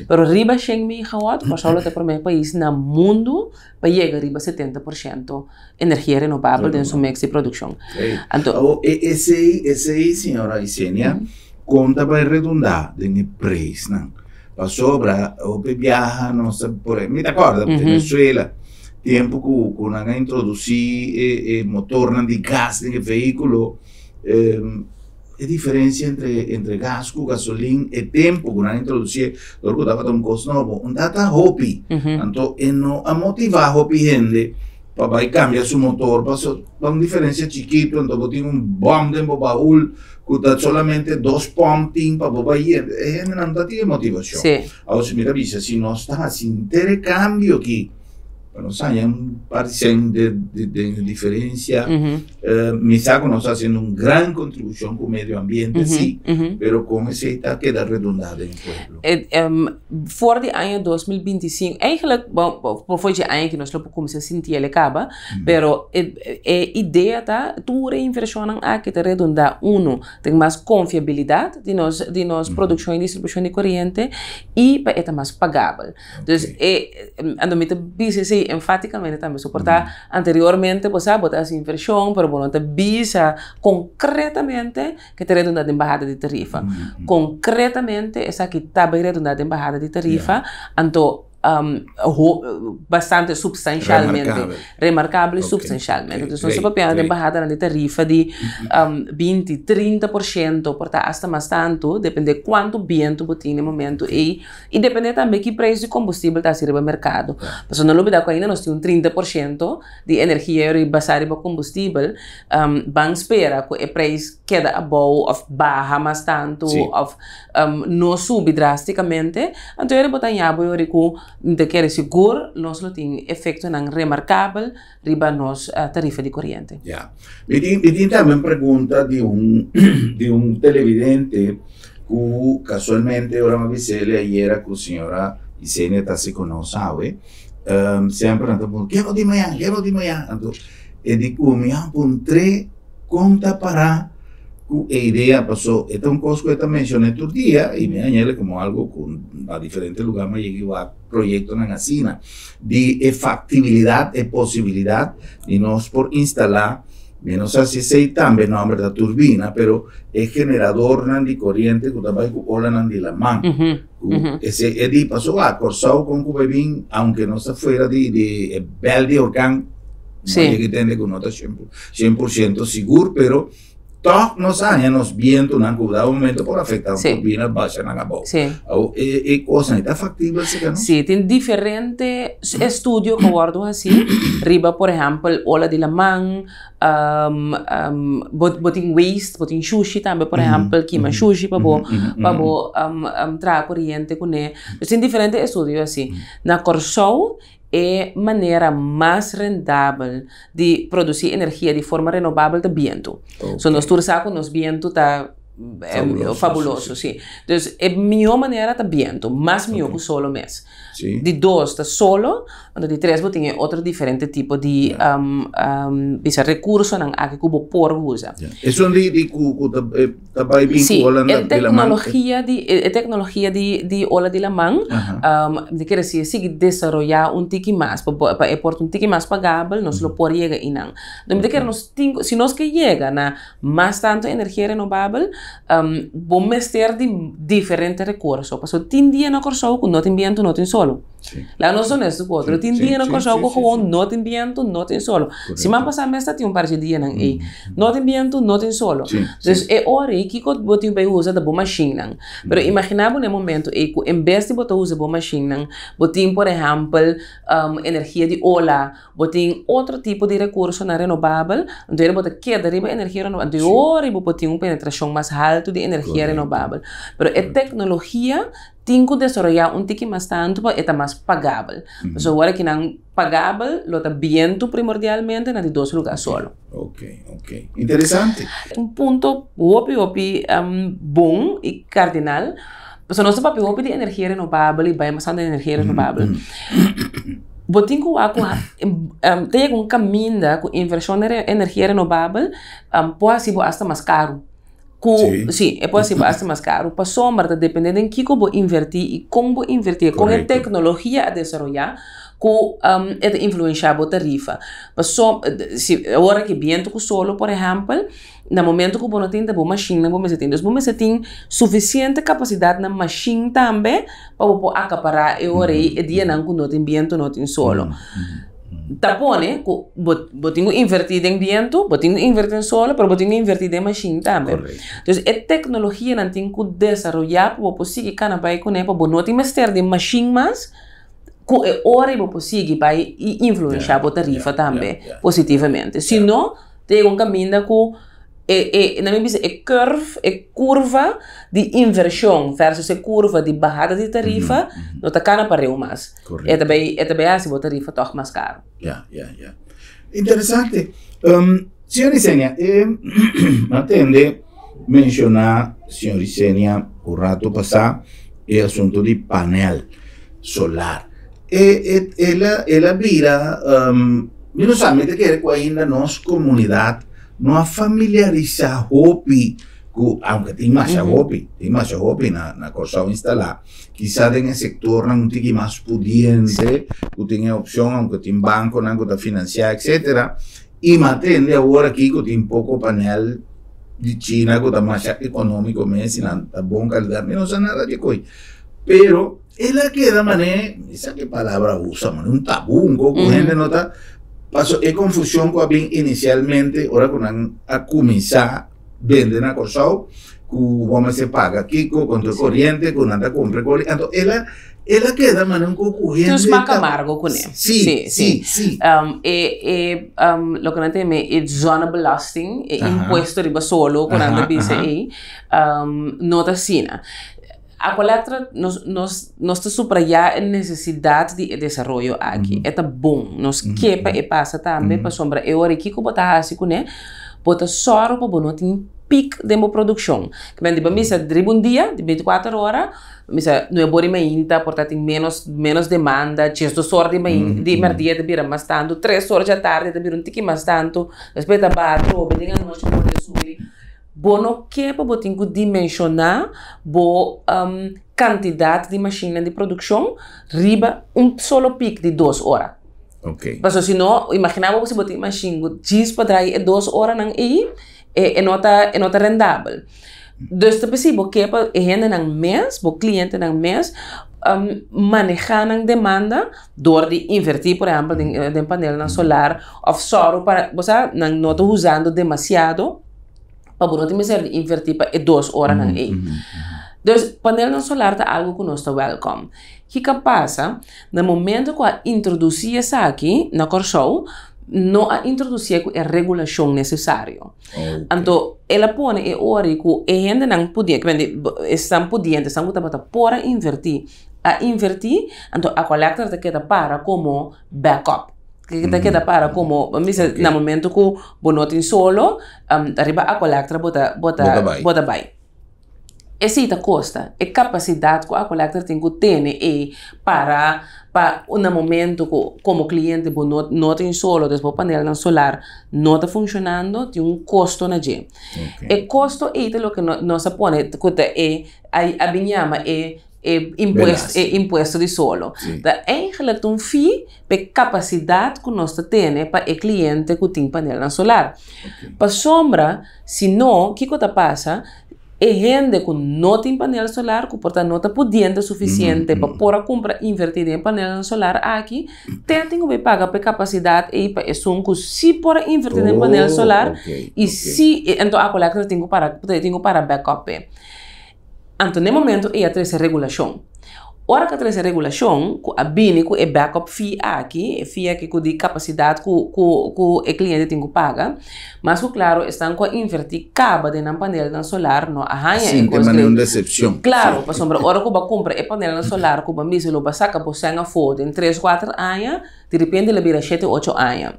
Speaker 2: Mas riba 100 MW, Corsou é o primeiro país no mundo para chegar a riba 70% energia renovável dentro do mix de produção.
Speaker 1: Então, esse senhora Isenia, conta para redundar no preço, não? Pa sobra o viaja non sa por mi ricordo Venezuela tempo che non introduci motor di gas nel veicolo e differenza entre gas con gasolina e tempo che non introduci loro dava un costo nuovo un data hobby tanto e no a motivare hobby gente para cambiar su motor, para una diferencia chiquito, entonces tiene un bomb de baúl, que solamente 2 pumping para ir, no tiene motivación.
Speaker 2: Sí.
Speaker 1: Ahora, mira, dice, si no está sin intercambio aquí, bueno, hay un parcial de diferencia. Mi saco nos está haciendo una gran contribución con el medio ambiente, sí, pero con ese está queda redundante en el pueblo.
Speaker 2: Voor die año 2025, eigenlijk, voor die año que nós lo podemos sentir ele acaba, pero ideia tá, tu reinversión a que te redunda tem mais confiabilidade de nos produção e distribuição de corrente e para é mais pagável. Então, andamento BCC enfaticamente também suportar anteriormente pues botar essa inversão, pero bueno, te visa concretamente que te redunda em bajada de tarifa. Concretamente essa que está bem redundada em bajada de tarifa, então bastante substancialmente remarcável substancialmente. Então, nós estamos falando de bajada de tarifa de 20-30%, portanto, hasta mais tanto, depende de quanto viento botem no momento e depende também que preço de combustível está sirva no mercado. Mas não olvidar que ainda nós temos 30% de energia basada em combustível, vamos esperar que o preço queda above ou barra mais tanto, ou não sube drasticamente, então eu botar em abo de que é seguro, nós não tem efeito não remarcável riba nos tarifa de corrente.
Speaker 1: Yeah. Me tem também pergunta de televidente que casualmente ora me disse ayer que a senhora Isenia está se conosco, sabe? Sempre andando, quero de manhã. Então, e digo, me encontrei conta para a ideia passou, é uma coisa que eu mencionei todo dia e me añade como algo com a diferentes lugares, mas cheguei a projeto na China de factibilidade e possibilidade de nós por instalar, menos assim sei também o nome da turbina, pero é generador de corrente que também com ola de la mão. Esse é de passou a Corsau com o bebê, aunque não está fora de belde organ,
Speaker 2: sim,
Speaker 1: que tem que não está 100% seguro, pero todos los años viento en un momento por afectar
Speaker 2: sí,
Speaker 1: turbinas baixas en la boca.
Speaker 2: Sí.
Speaker 1: Cosa está factible, ¿no?
Speaker 2: Sí, tiene diferentes estudios que guardo así. Riba, por ejemplo, ola de la man, botin waste, botin sushi también, por ejemplo, quima sushi para traer corriente con él. Tiene diferentes estudios así. Na Corsau é maneira mais rentável de produzir energia de forma renovável de viento. So, nós torçamos nos viento está fabuloso, sim. Então, é a melhor maneira de viento, mais melhor que solo mês. De 2 está solo, de 3 tem outro diferente tipo de recurso que o por usa.
Speaker 1: Isso também vinculando
Speaker 2: a tecnologia de ola de la mão, de querer dizer, se desenvolver tique mais, para aportar tique mais pagável, nós lo por chegar e não. Então, de querer se nós que chega na mais tanto energia renovável, vamos ter de diferentes recursos. Porque tem dia na Corsau que não tem viento, não tem solo. Lá nós somos honestos com outro. Tem dia na Corsau que não tem viento, não tem solo. Se man passar mês, tem um par de dias não tem viento, não tem solo. Então, é hora que o botinho vai usar da boa machine. Mas imaginava no momento que, em vez de botar usar boa machine, botinho, por exemplo, energia de ola, botinho outro tipo de recurso na renovável, então ele bota queda de energia renovável. Então, hora botinho uma penetração mais alta de energia renovável. Mas a tecnologia tem que desenvolver tique mais tanto para estar mais pagável. Mas agora que não pagável, lo está viento primordialmente na de 2 lugares solo.
Speaker 1: Ok. Interessante.
Speaker 2: Ponto bom e cardinal. Mas nós temos de energia renovável e vai mais de energia renovável. Botinho tem caminho com inversão de energia renovável, pode ser até mais caro. Sim, é possível ser mais caro. Para sombra, dependendo em que vou invertir e como invertir, com a tecnologia a desenvolver, com é influenciar a tarifa. Se agora que viento com solo, por exemplo, no momento que você não tem a machine, você tem suficiente capacidade na machine também para acaparar a hora e dia não tem viento, não tem solo. Tapone, botinho invertido em viento, botinho invertido em solo, pero botinho invertido em machine também. Então, a tecnologia não tem que desenvolver para conseguir canabai com ela, para não ter mais ter de machine mais ora eu consigo vai influenciar a tarifa também positivamente. Se não, tem caminho com na minha visão, curva de inversão versus a curva de bajada de tarifa, não está cana para eu mais. É também assim, a tarifa toca mais caro.
Speaker 1: Interessante. Senhor Isenia, atende mencionar, senhor Isenia, o rato passado, o assunto de painel solar. Ela vira, não sabe, que ainda nossa comunidade não familiarizar hopi, aunque tem mais hopi na Corsao instalar, quizá em setor não tem mais pudiente, que tem opção, aunque tem banco, não tem financiar, etc. E matende agora aqui que tem pouco painel de China, que está mais econômico mesmo, não está bom qualidade, não sei nada de coisa. Pero, ela queda mané, essa que palavra usa, mané, um tabu, gente não está. Pasó confusión con inicialmente, ahora con a comenzar vender na Corsao, que vamos se paga aqui com a corriente, com nada compra corriente. Então ela queda mas com corriente.
Speaker 2: Então marca amargo com ele.
Speaker 1: Sim.
Speaker 2: Lo que não tem é zona belasting, imposto riba solo com nada bisa aí, nota sina. A coleta nos está subrayar a necessidade de desenvolvimento aqui. É bom. Nos quepa e passa também para sombra. Eu ora aqui que botar assim com né, botar só para botar tem pico de uma produção. Que vem de para missa drible dia de 24 horas, missa não é bom ainda, portanto tem menos demanda. 2 horas de merdia de bira mais tanto, 3 horas da tarde de bira um tique mais tanto. Respeita a barra, obedem a noite pode subir. Bono que para botar dimensionar a quantidade de máquina de produção riba solo pico de 2 horas.
Speaker 1: Ok.
Speaker 2: Mas se não, imaginava você botar máquina 10 para trair 2 horas não é nota rendável. Então é possível que para gente não mês, o cliente não mês manejar a demanda door de invertir, por exemplo, de painel solar ou só para você não está usando demasiado. Para não ter de invertir para 2 horas não é. Então, painel solar é algo que nós está welcome. O que passa, no momento que introduzir isso aqui na Corsao, não a introduzir a regulação necessária. Então, ela põe a hora que a gente não podia, estão para invertir. Então a coleta queda para como backup. Que queda para como no momento que não tem solo arriba a coleta bota vai. Essa custa é capacidade que a coleta tem que ter para no momento que como cliente não tem solo depois o painel solar não está funcionando tem custo na gente. O custo é o que nós põe que a binhama imposto de solo. Da eigenlijk fee per capacidade que nós temos para o cliente que tem painel solar. Para sombra, se não, o que passa? É gente que não tem painel solar, que portanto não está podendo suficiente para pôr comprar invertir em painel solar aqui, tem que pagar por capacidade e para isso que se pôr invertir em painel solar e se então a coleta tem que para backup. Então, no momento, é a terça regulação. Ora que a terça regulação, a BINI, que é backup fee aqui que de capacidade que o cliente tem que pagar, mas, claro, estão com invertir cabo de painel solar, não arranha.
Speaker 1: Sim, tem uma decepção.
Speaker 2: Claro, por exemplo, ora que você compra o painel solar, que você vai sacar por 100 foto em 3, 4 anos, de repente, ele vira 7, 8 anos.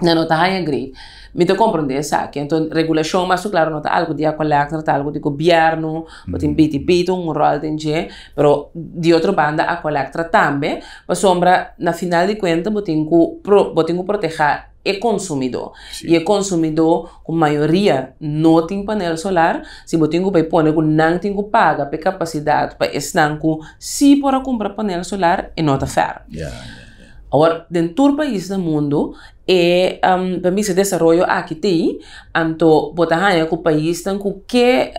Speaker 2: Não está arranha great. Me te compreende aqui. Então, regulação, mas claro, não está algo de coleta, está algo de governo, tem BTP, rol tem G, pero de outra banda, a coleta também, para sombra, na final de contas, tem que proteger o consumidor. E o consumidor, com maioria, não tem painel solar, se você tem que pôr que não tem que pagar por capacidade para estar se para comprar painel solar, é não está fair. Agora, dentro do país do mundo, para mim, se desenvolve aqui tem, então, botar que o país tem que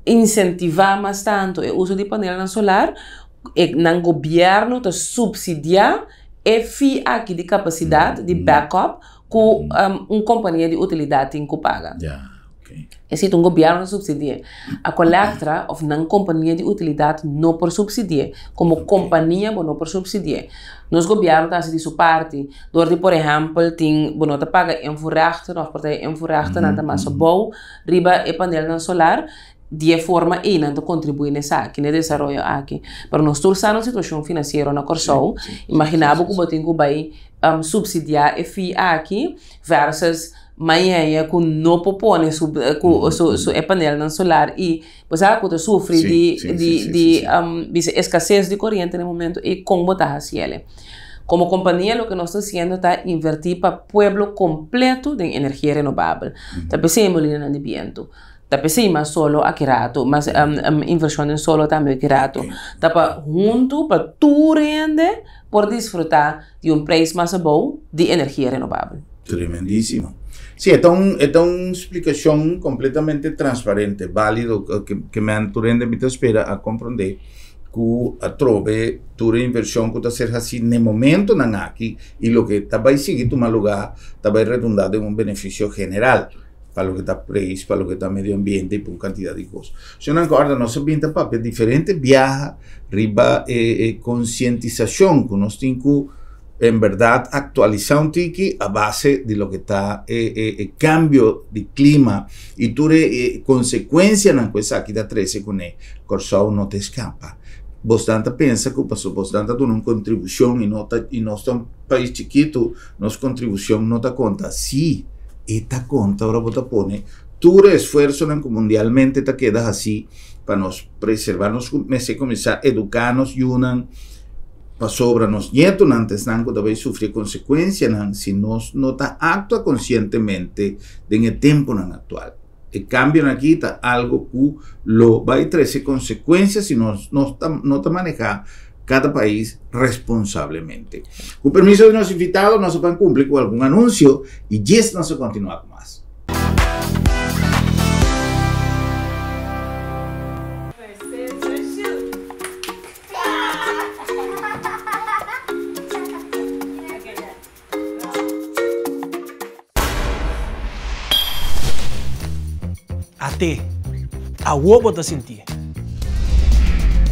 Speaker 2: incentivar mais tanto o uso de painel solar, e o governo está subsidiar e FII aqui de capacidade de backup que uma companhia de utilidade tem que pagar.
Speaker 1: Okay.
Speaker 2: Existe um governo que subsidia. A Colectra, ou uma companhia de utilidade, não por subsidiar. Como companhia, não por subsidiar. Nos governos está de sua parte. Doordat, por exemplo, tem, não te paga envoerrechten, of partij envoerrechten, não te massa bom, riba e painel solar, de forma e não te contribui nessa aqui, no desenvolvimento aqui. Para nós torçar na situação financeira na Corsol, imaginava que o botinho vai subsidiar e FII aqui versus manhã que não propõe su painel solar e pois a coisa sofre de escassez de corrente no momento e como botar assim ele. Como companhia, o que nós estamos fazendo é invertir para o pueblo completo de energia renovável. Está pensando em molino de viento. Está pensando solo aqui rato, mas inversão em solo também aqui rato. Está para junto para tu rende por desfrutar de preço mais bom de energia renovável.
Speaker 1: Tremendíssimo. Sí, esta es una explicación completamente transparente, válido, que me han me espera a comprender que a trove tu inversión que está ser así en el momento aquí y lo que está va a seguir tu mal lugar, está va a redundar en un beneficio general para lo que está preso, para lo que está medio ambiente y por cantidad de cosas. Si no acorda, no se pinta papel diferente viaja, riba concientización que nos tiene en verdad actualizar un tiki a base de lo que está el cambio de clima y tu consecuencia en questa aquí da 13 con el Corsol no te escapa. Bastante pensa que pasó bastante de una contribución y no está un país chiquito, nuestra contribución no te cuenta. Sí, esta cuenta ahora vos te pone tu esfuerzo mundialmente te quedas así para nos preservarnos, comenzar a educarnos y una sobre nos nietos antes nanco debe sufrir consecuencias si nos nota actúa conscientemente en el tiempo actual. El cambio aquí está algo que lo va a traer consecuencias si no te maneja cada país responsablemente. Con permiso de nuestros invitados, no se pueden cumplir con algún anuncio y yes no se continúa con más.
Speaker 3: Até a uovo te sentir.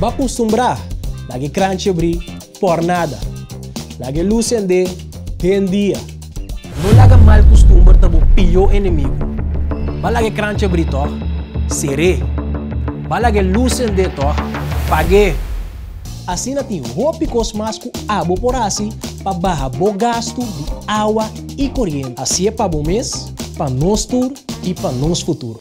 Speaker 3: Va acostumbrar, lagi crunch abrir por nada. Lagi luz ende bem dia. Não laga mal costumbre tabo pior inimigo. Va lagi crunch abrir to, seré. Va lagi luz ende to, pague. Assim na tem roupa cosmasco abo por assim para barra bo gasto de água e corrente. Assim é para bom mês, para nós tur e para nós futuro.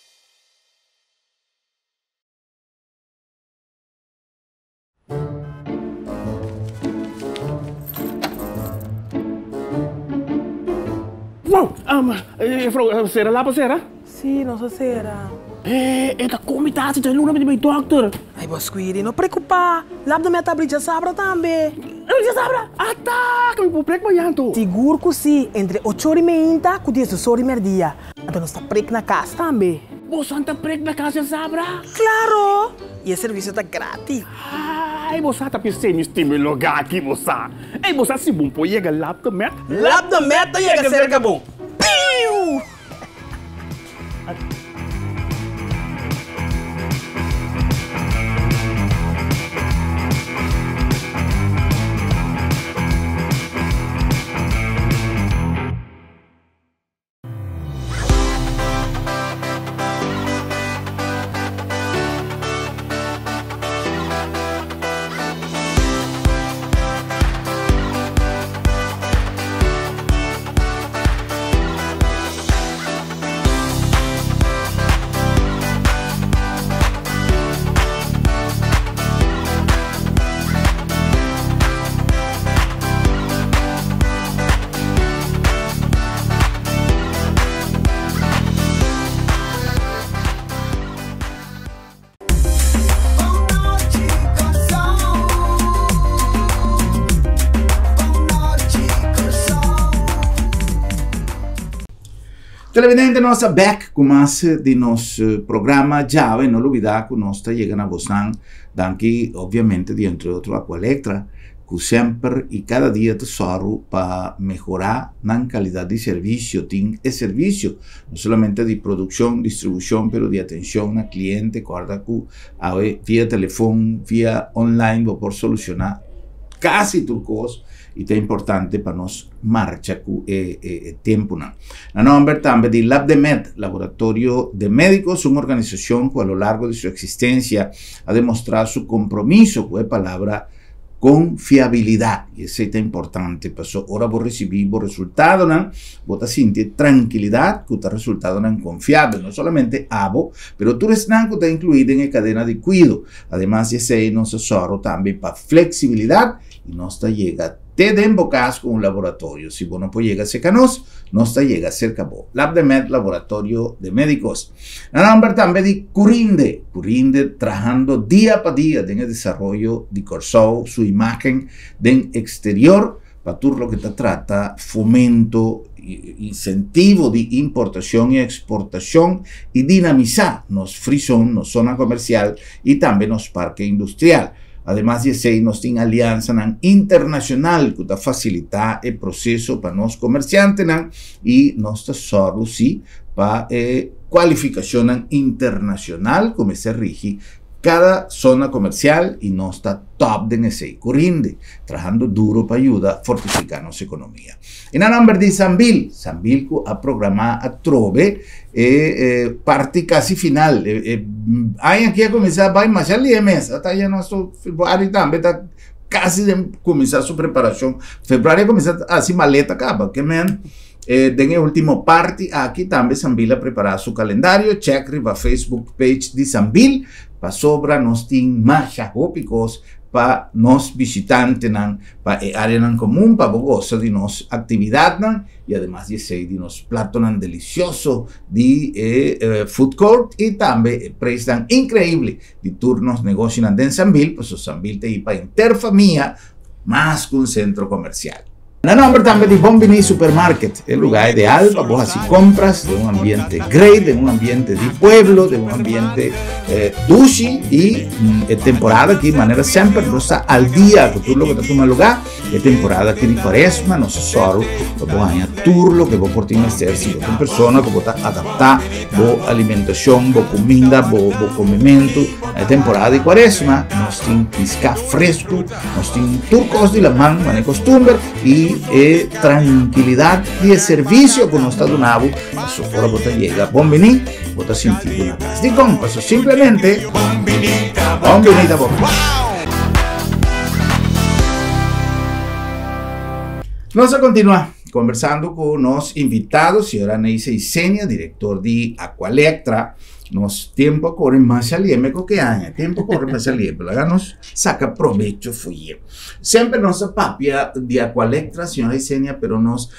Speaker 4: Wow, será lá para será?
Speaker 5: Sì, non so se era.
Speaker 4: Esta comitasse de luna de doctor.
Speaker 5: Ai, Bosquiri, non preoccupare. L'abdo me tabri già sabra tambe.
Speaker 4: Já sabra? Ah, que me prego yanto.
Speaker 5: Sicuro que sì, entre 8 ore e meia, con 10 ore e dia. Então nós tá prego na casa tambe.
Speaker 4: Você anda prego na casa sabra?
Speaker 5: Claro! E o serviço tá grátis.
Speaker 4: Ai, você tá pensando em lugar aqui, você. Ei, você se bom pô, chega lá da meta.
Speaker 5: Lá da meta chega cerca bom. Piu!
Speaker 1: Televidente, nossa back com mais de nosso programa já não olvidar que nós está chegando a Bosnan, daqui obviamente dentro de outro Aqualectra, que siempre y cada día tesoro para mejorar la calidad de servicio, el servicio, no solamente de producción, distribución, pero de atención al cliente, guarda que vía teléfono, vía online, va por solucionar casi tus cosas, y es importante para nos marcha con tiempo. La nombre también de LabDemed, Laboratorio de Médicos, una organización que a lo largo de su existencia ha demostrado su compromiso con la palabra confiabilidad, y eso es importante. Pues ahora vos recibís resultados, ¿no? Vos te sientes tranquilidad que te resultado confiable, no solamente abo, pero tú eres que está incluido en la cadena de cuidado. Además, ese nos asesoro también para flexibilidad y nos te llega te den bocas con un laboratorio. Si vos no puedes llegar cerca nos te llega cerca vos. LabDemed, Laboratorio de Médicos. La nombre también de Curinde. Curinde trabajando día para día en el desarrollo de Corsou, su imagen de exterior, para todo lo que te trata, fomento, incentivo de importación y exportación y dinamizar nos frison, nos zona comercial y también nos parque industrial. Además de eso, nos tiene alianza internacional que facilita el proceso para los comerciantes y nos tesoro sí para cualificación internacional como se rige cada zona comercial y nos está top de ese Curinde, trabajando duro para ayudar a fortificar nuestra economía. En el nombre de Sambil que ha programado a Trove parte casi final. Hay aquí a comenzar a más mes, hasta ya nuestro februario también está casi de comenzar su preparación. Febrero comienza así maleta acaba, que men. En el último parte, aquí también Sambil ha preparado su calendario. Check la Facebook page de Sambil. Para sobra nos tiene más tópicos para nos visitantes, para área común, para gozar de nos actividad y además de nos platos deliciosos de food court y también prestan increíble de turnos negocios en Sambil, pues Sambil te para interfamia más que un centro comercial. El nombre también de Bombini Supermarket, el lugar ideal para vos así compras de un ambiente great, de un ambiente de pueblo, de un ambiente dushi y temporada que de manera siempre no está al día con todo lo que te toma lugar, es temporada que de cuaresma, no se solo, vos hay tour lo que vos por ti hacer, si vos una persona que vos adaptar, vos alimentación, vos comida, vos comimiento, temporada de cuaresma, nos tiene pisca fresco, nos tiene turcos de la mano, de costumbre y tranquilidad y el servicio con nuestro donado, eso ahora vos te llega, bombini, vos te sentís una paz de compras, simplemente, bombinita, bombinita. Vamos a continuar conversando con los invitados, y ahora Neise Isenia, director de Aqualectra. Nos tiempo corre más alieme que año, tiempo corre más alieme, nos saca provecho fue. Siempre nos papia de Aqualectra, señora Isenia, pero nos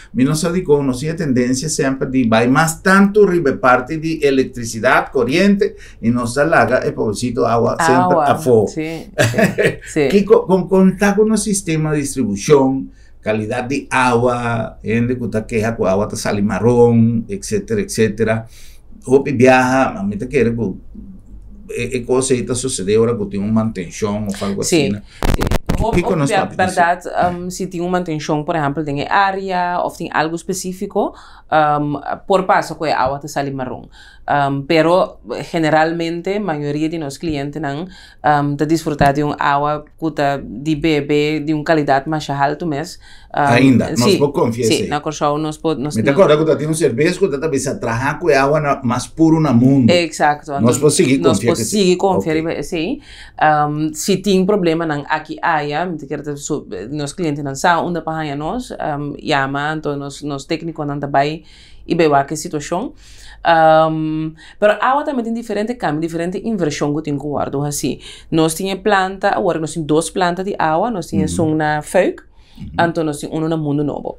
Speaker 1: adicó, nos tiene tendencia siempre de va más tanto ribe parte de electricidad, corriente, y nos alaga el pobrecito agua siempre a fuego. Sí, sí, sí. Con contar con un sistema de distribución, calidad de agua, gente que queja con agua te sale marrón, etcétera, etcétera. O viaja, a mí te quiere que cosa está sucedendo ahora que tiene una mantención o algo así.
Speaker 2: Verdade, se tem uma manutenção, por exemplo, em área ou tem algo específico, por passo que a água está ali marrom. Pero generalmente, a maioria de nossos clientes não desfrutar de uma água de bebê de uma qualidade mais alta, mas
Speaker 1: ainda, nós podemos confiar.
Speaker 2: Sim, na Corsou nós podemos.
Speaker 1: Me acordo que tem um serviço que está pensando trabalhar com a água mais pura no mundo.
Speaker 2: Exato.
Speaker 1: Nós podemos seguir confiar.
Speaker 2: Nós podemos seguir confiar, sim. Se tem problema aqui área, nos clientes não sabem onde para nós, chama, então nos técnicos não também e ver a situação. Pero a água também tem diferente câmbio, diferente inversão que tem que guardar assim. Nós temos planta, agora nós temos duas plantas de água, nós temos uma Fuik, então nós temos uma no Mundo Novo.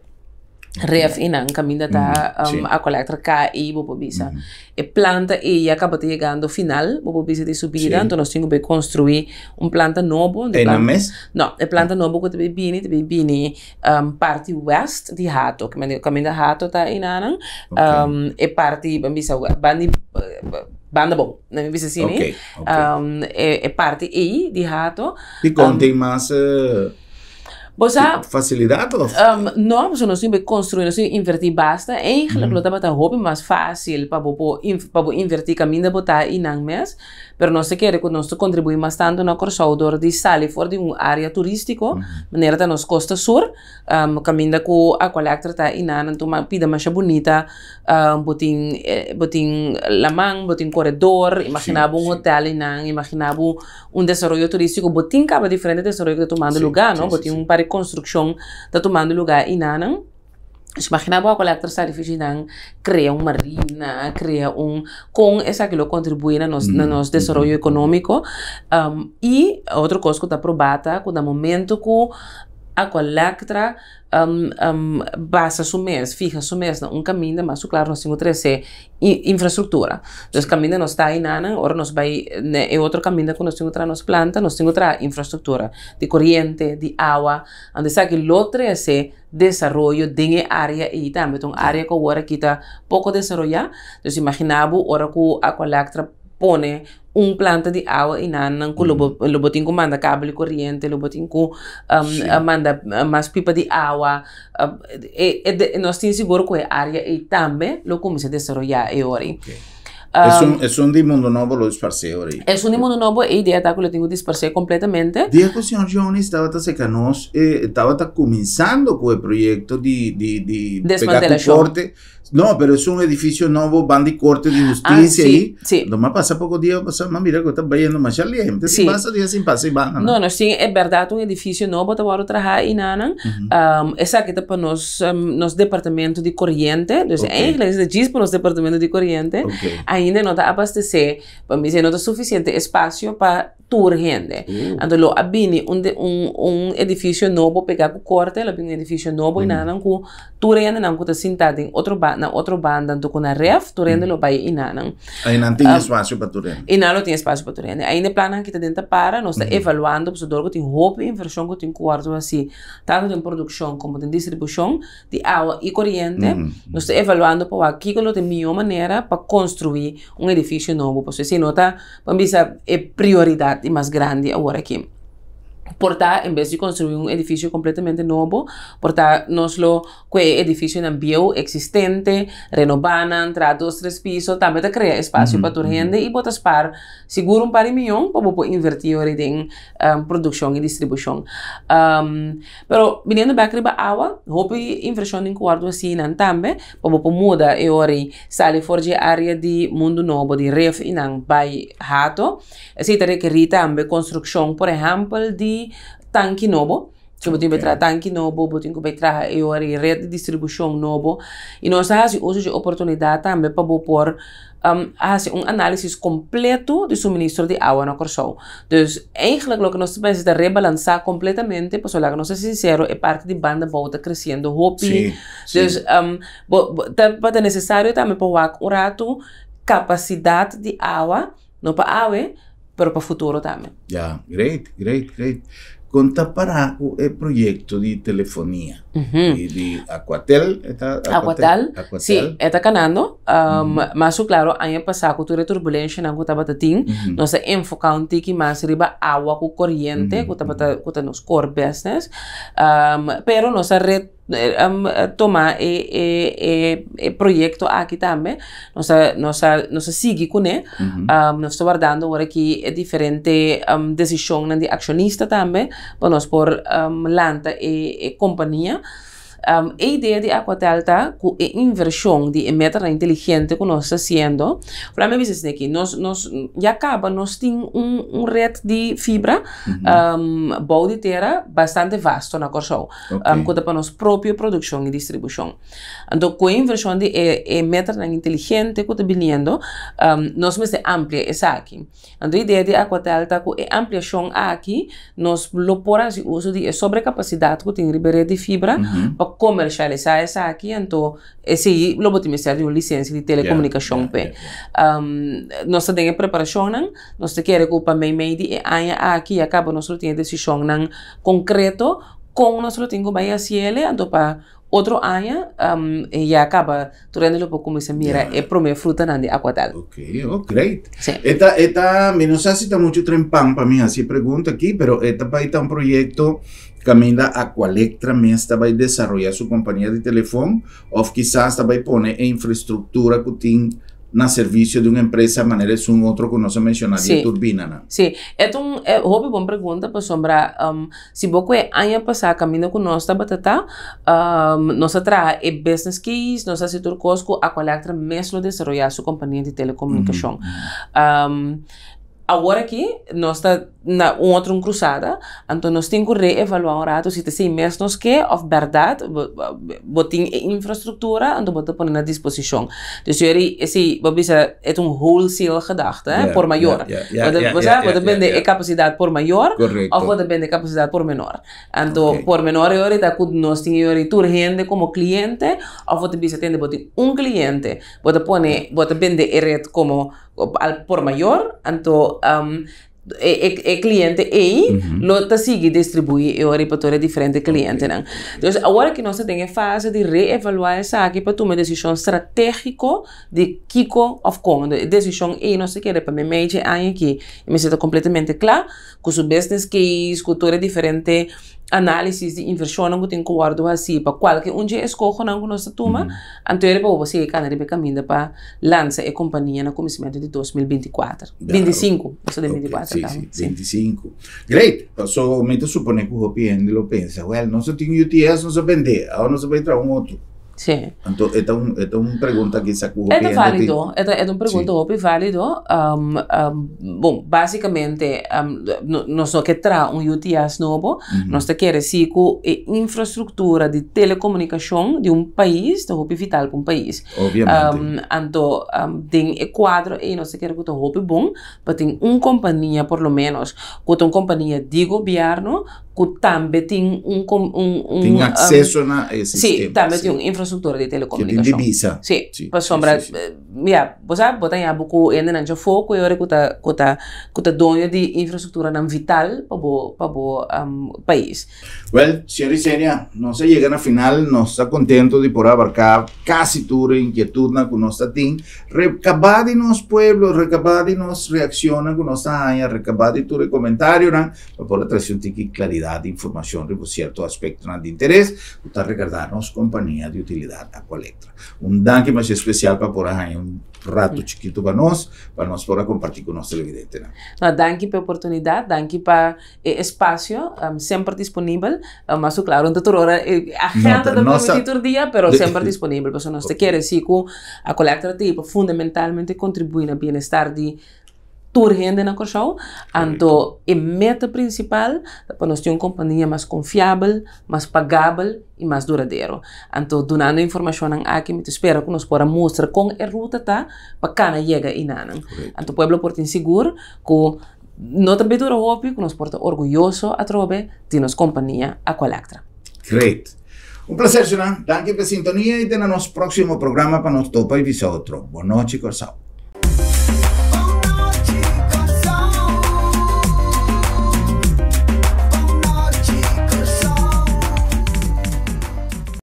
Speaker 2: Ref inang caminho da Aqualectra cá e bobo bisa. E planta e acaba chegando final, bobo bisa de subida, então nós temos que construir planta novo.
Speaker 1: É na mes?
Speaker 2: Não, é planta novo que te bini parte west de Hato, caminho da Hato tá inanang, e parte bisa banda bom, não me bisa assim, é parte e de Hato.
Speaker 1: E contém mais facilidade?
Speaker 2: Não, nós não temos que construir, nós temos que invertir basta. Eigenlijk, lo taba hobby mais fácil para invertir caminho de botar e não mais. Pero nós queremos que nós contribuímos bastante na Curaçao de sair fora de uma área turística, maneira da nossa costa sul, caminho com a collector tá e não, então uma pida mais bonita, botin lamang, botin corredor, imaginava hotel e não, imaginava desenvolvimento turístico, botin caba diferente desenvolvimento que está tomando lugar, não, botin para construção está tomando lugar e não. Imaginava a collector está difícil de criar uma marina, criar com essa que lo contribui na nosso desenvolvimento econômico. E outra coisa que está provada, que no momento que a collector basa su mês, fija su mês na caminho, mas claro, nós temos que infraestrutura. Então, o caminho não está aí nada, agora nós vai é outro caminho que nós temos que nossa planta, nós temos que infraestrutura de corrente, de água, onde está que o outro é desenvolvimento de área e também, então área que agora aqui está pouco desenvolvida, então imaginava agora que a collector põe planta de água e não que o botin que manda cabo corrente, o botin que manda mais pipa de água, nós temos seguro que a área e também lo começa a desenvolver agora.
Speaker 1: É de Mundo Novo lo disperseu aí.
Speaker 2: É de Mundo Novo, a ideia está que eu tenho dispersar completamente.
Speaker 1: Dia que o senhor Johnny estava começando com o projeto de
Speaker 2: desmantelação.
Speaker 1: Corte. No, pero es un edificio nuevo, van de corte de justicia
Speaker 2: sí, sí.
Speaker 1: Nomás pasa poco día, mira que está vayendo más gente,
Speaker 2: sí.
Speaker 1: Pasa días sin pasar y van.
Speaker 2: No, sí, es verdad, un edificio nuevo, te voy a trabajar y nada. Esa que está para nos departamento de corriente, entonces en inglés es GIS para los departamentos de corriente, ainda no está abastecer, para mí no está suficiente espacio para tour gente. Então, lo abini un edificio nuevo, pegar com corte, lo abini un edificio nuevo y nada, com tour gente não está sentado em outro banda, então com a ref, tour gente lo vai e nada.
Speaker 1: Aí não tem espaço para tour gente.
Speaker 2: E não tem espaço para tour gente. Ainda plano que está dentro para, nós está evaluando, porque tem roupa e inversão que tem quarto assim, tanto em produção como em distribuição de água e corrente. Nós está evaluando para aqui que lo tem melhor maneira para construir um edifício novo, porque se não está, para mim é prioridade mais grande agora aqui. Portar, em vez de construir um edifício completamente novo, portar nós lo que edifício não bio existente, renovar, entrar 2-3 pisos, também para criar espaço para toda gente e botar para seguro par de milhão para poder investir em produção e distribuição. Pero vindo back riba água, hope inversão em quarto assim não também, para poder mudar e ora sair fora de área de mundo novo de ref e não vai rato, se requer também construção, por exemplo, de tanque novo, que botin betra tanque novo, botin que betra rede de distribuição novo, e nós fazemos uso de oportunidade também para pôr fazer análise completo de suministro de água na Curaçao. Então, eigenlijk o que nós precisamos rebalançar completamente, para falar que nós somos sinceros, é parte de banda volta crescendo, hopi. Então, é necessário também para um rato capacidade de água, não para água, pero para o futuro também.
Speaker 1: Great. Conta para o projeto de telefonia de Aquatel.
Speaker 2: Aquatel, sim, está canando, mas claro, ano passado, com toda a turbulência que estava tendo, nós enfocamos mais riba água com corrente, que estava nos core business, pero nós tomar o projeto aqui também, nós seguimos com ele, nós estamos guardando agora aqui diferente decisão de acionista também, para nós por lanta e companhia. A ideia de Aquatel está com a inversão de meter inteligente que nós estamos fazendo. Para mim, aqui, nós já acaba, nós temos rede de fibra, bom de terra, bastante vasto na Curaçao, que para nossa própria produção e distribuição. Então, com a inversão de meter inteligente que está vindo, nós vamos amplia essa aqui. Então, a ideia de Aquatel está com a ampliação aqui, nós podemos uso de sobrecapacidade que tem a rede de fibra, para comercializar essa aqui, então esse lobo tem de uma licença de telecomunicação. Nós temos preparação, nós queremos que o meio de aqui acaba nós temos decisão concreto com nós temos que vai a cielo, então para outro ano e acaba tornando para começar a mirar e prometer fruta de Aquatel.
Speaker 1: Great. Esta, não sei se está muito trempão para mim, assim pergunta aqui, pero esta está um projeto Camila Aqualectra mesmo vai desenvolver sua companhia de telefone ou quizás vai pôr a infraestrutura que tem na serviço de uma empresa, maneira é um outro que nós mencionamos, a turbina, né?
Speaker 2: Sim, é uma boa pergunta para sombra. Se você ano passado caminha com nós, nós traz business case, nós setor cosco a Aqualectra mesmo desenvolver sua companhia de telecomunicação. Agora aqui, nós está na outra cruzada, então nós temos que reevaluar o rato se tem mesmo que, ou verdade, botem infraestrutura, então botem pôr na disposição. Então, esse é wholesale gedachte, por maior. Você vende a capacidade por maior, ou você vende a capacidade por menor. Então, por menor, nós temos que gente como cliente, ou você tem cliente, você vende a rede como por maior, então o cliente aí lo sigue distribuir e ora para diferentes clientes. Então, agora que nós temos a fase de reevaluar essa aqui para tomar decisão estratégica de Kiko of como. A decisão aí nós queremos para mim aqui, me sinto completamente claro, com o business case, com toda diferente análise de inversão que tem que guardar assim para qualquer dia escolha não que nós toma, então é para você que canal caminho para lançar a companhia no começo de 2024, 25, isso de 24,
Speaker 1: sim, 25. Great. Somente supone que o cliente lo pensa, well, nós temos UTS, nós vender, agora nós vamos entrar outro.
Speaker 2: Sim.
Speaker 1: Então, é uma pergunta que se
Speaker 2: é válido, é uma pergunta válido. Bom, basicamente, nós que traz UTS novo, nós queremos que a infraestrutura de telecomunicação de país é vital para país.
Speaker 1: Obviamente.
Speaker 2: Então, tem o quadro e nós queremos que é bom, para ter uma companhia, por lo menos, que uma companhia de governo, que também tem
Speaker 1: tem acesso a esse sistema.
Speaker 2: Sim, também tem uma infraestrutura de telecomunicação.
Speaker 1: Que tem divisa.
Speaker 2: Sim, para sombra, você botar em pouco ainda não foco e agora que tá dono de infraestrutura não vital para o país.
Speaker 1: Well, senhora Isenia, nós chegamos na final, nós estamos contentos de poder abarcar quase toda a inquietude que nós temos, recabar de nos pueblos, recabar de nos reacciones que nós temos, recabar de todo comentário, para poder trazer claridade de informação sobre certo aspecto de interesse, para recordarnos companhia de utilidade Aqualectra. Danke mais especial para poder rato chiquito para nós poder compartilhar com nossos televidentes.
Speaker 2: Danke pela oportunidade, danke para o espaço, sempre disponível, mas claro, não toda hora a agenda do permitir dia, mas sempre disponível, porque nós queremos que a Aqualectra tipo fundamentalmente contribui no bem-estar de toda gente na Corsão. Então, a meta principal é para nós ter uma companhia mais confiável, mais pagável e mais duradouro. Então, dando informação aqui, me espero que nós podamos mostrar com a ruta para cada chega e nada. Então, o povo pode seguro que não também dura hopi, que nós podemos orgulhoso a trobe de nossa companhia Aqualectra.
Speaker 1: Great. Un placer, Sunan. Danke per sintonia e até no nosso próximo programa para nos topa episódio. Boa noite, Corsão.